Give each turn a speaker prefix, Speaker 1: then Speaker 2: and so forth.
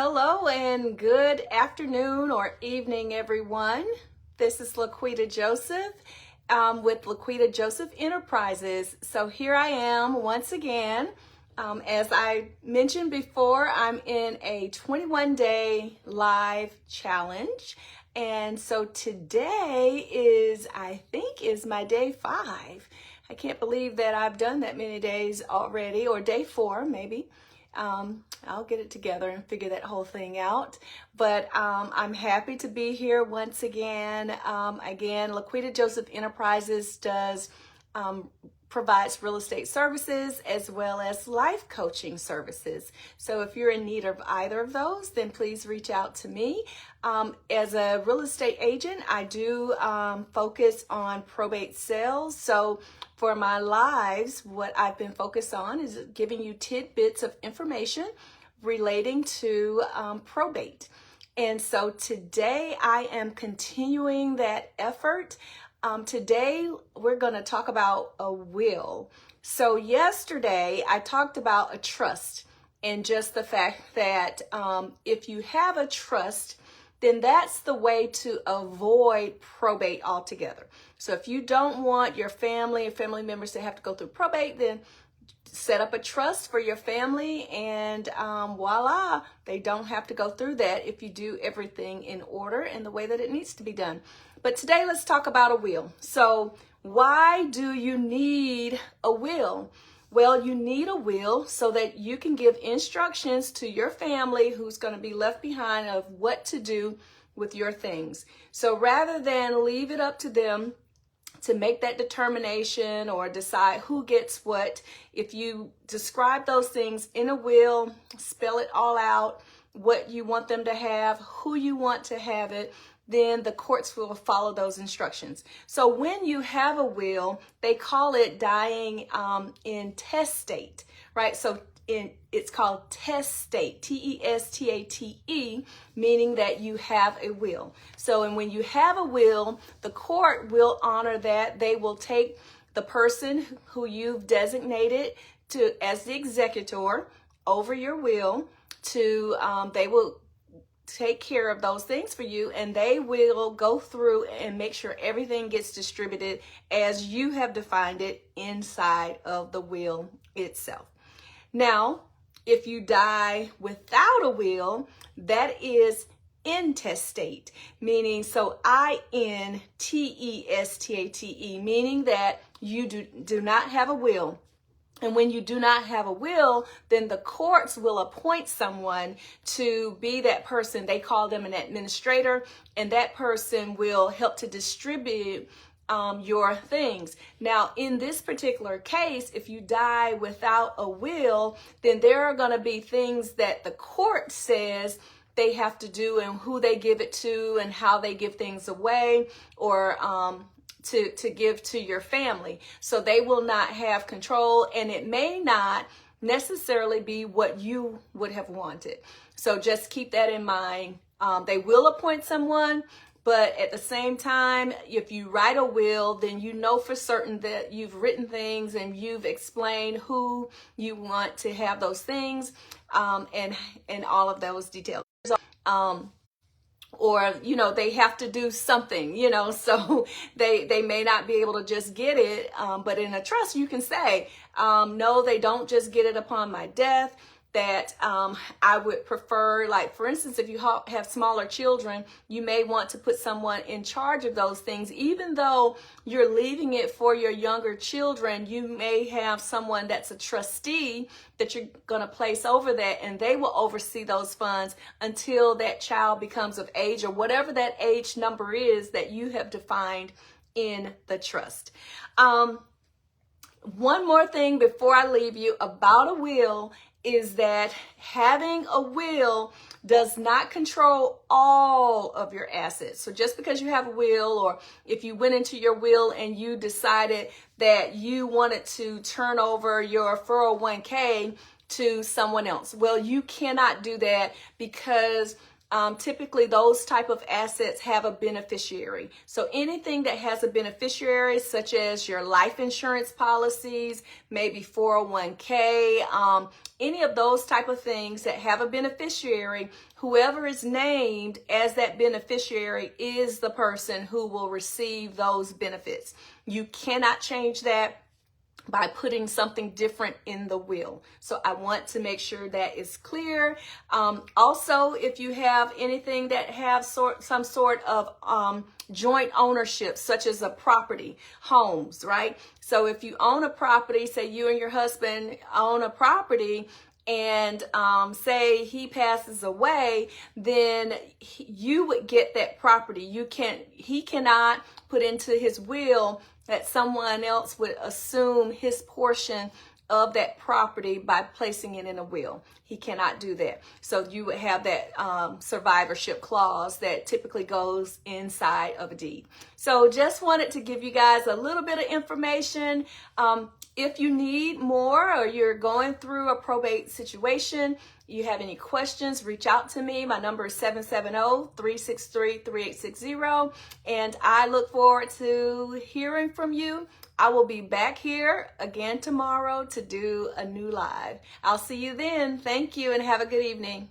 Speaker 1: Hello and good afternoon or evening, everyone. This is LaQuitta Joseph with LaQuitta Joseph Enterprises. So here I am once again. As I mentioned before, I'm in a 21-day live challenge. And so today I think is my day 5. I can't believe that I've done that many days already, or day 4 maybe. I'll get it together and figure that whole thing out. But I'm happy to be here once again. LaQuitta Joseph Enterprises provides real estate services as well as life coaching services. So if you're in need of either of those, then please reach out to me. As a real estate agent, I do focus on probate sales. So for my lives, what I've been focused on is giving you tidbits of information relating to probate. And so today I am continuing that effort. Today we're going to talk about a will. So yesterday I talked about a trust and just the fact that if you have a trust, then that's the way to avoid probate altogether. So if you don't want your family and family members to have to go through probate, then set up a trust for your family and voila, they don't have to go through that if you do everything in order and the way that it needs to be done. But today let's talk about a will. So why do you need a will? Well, you need a will so that you can give instructions to your family who's going to be left behind of what to do with your things. So rather than leave it up to them to make that determination or decide who gets what, if you describe those things in a will, spell it all out, what you want them to have, who you want to have it, then the courts will follow those instructions. So when you have a will, they call it dying intestate, right? So it's called testate, T-E-S-T-A-T-E, meaning that you have a will. So, and when you have a will, the court will honor that. They will take the person who you've designated as the executor over your will they will take care of those things for you, and they will go through and make sure everything gets distributed as you have defined it inside of the will itself. Now, if you die without a will, that is intestate, meaning so I-N-T-E-S-T-A-T-E, meaning that you do not have a will. And when you do not have a will, then the courts will appoint someone to be that person. They call them an administrator, and that person will help to distribute your things. Now, in this particular case, if you die without a will, then there are going to be things that the court says they have to do and who they give it to and how they give things away or to give to your family. So they will not have control, and it may not necessarily be what you would have wanted. So just keep that in mind. They will appoint someone, but at the same time, if you write a will, then you know for certain that you've written things and you've explained who you want to have those things and all of those details. Or, they have to do something, so they may not be able to just get it. But in a trust, you can say, no, they don't just get it upon my death, that I would prefer, like, for instance, if you have smaller children, you may want to put someone in charge of those things. Even though you're leaving it for your younger children, you may have someone that's a trustee that you're going to place over that, and they will oversee those funds until that child becomes of age or whatever that age number is that you have defined in the trust. One more thing before I leave you about a will is that having a will does not control all of your assets. So just because you have a will, or if you went into your will and you decided that you wanted to turn over your 401k to someone else, well, you cannot do that because typically those type of assets have a beneficiary. So anything that has a beneficiary, such as your life insurance policies, maybe 401k, any of those type of things that have a beneficiary, whoever is named as that beneficiary is the person who will receive those benefits. You cannot change that by putting something different in the will. So I want to make sure that is clear. Also, if you have anything that have some sort of joint ownership, such as a property, homes, right? So if you own a property, say you and your husband own a property, and say he passes away, then you would get that property. He cannot put into his will that someone else would assume his portion of that property by placing it in a will. He cannot do that. So you would have that survivorship clause that typically goes inside of a deed. So just wanted to give you guys a little bit of information. If you need more, or you're going through a probate situation, you have any questions, reach out to me. My number is 770-363-3860. And I look forward to hearing from you. I will be back here again tomorrow to do a new live. I'll see you then. Thank you and have a good evening.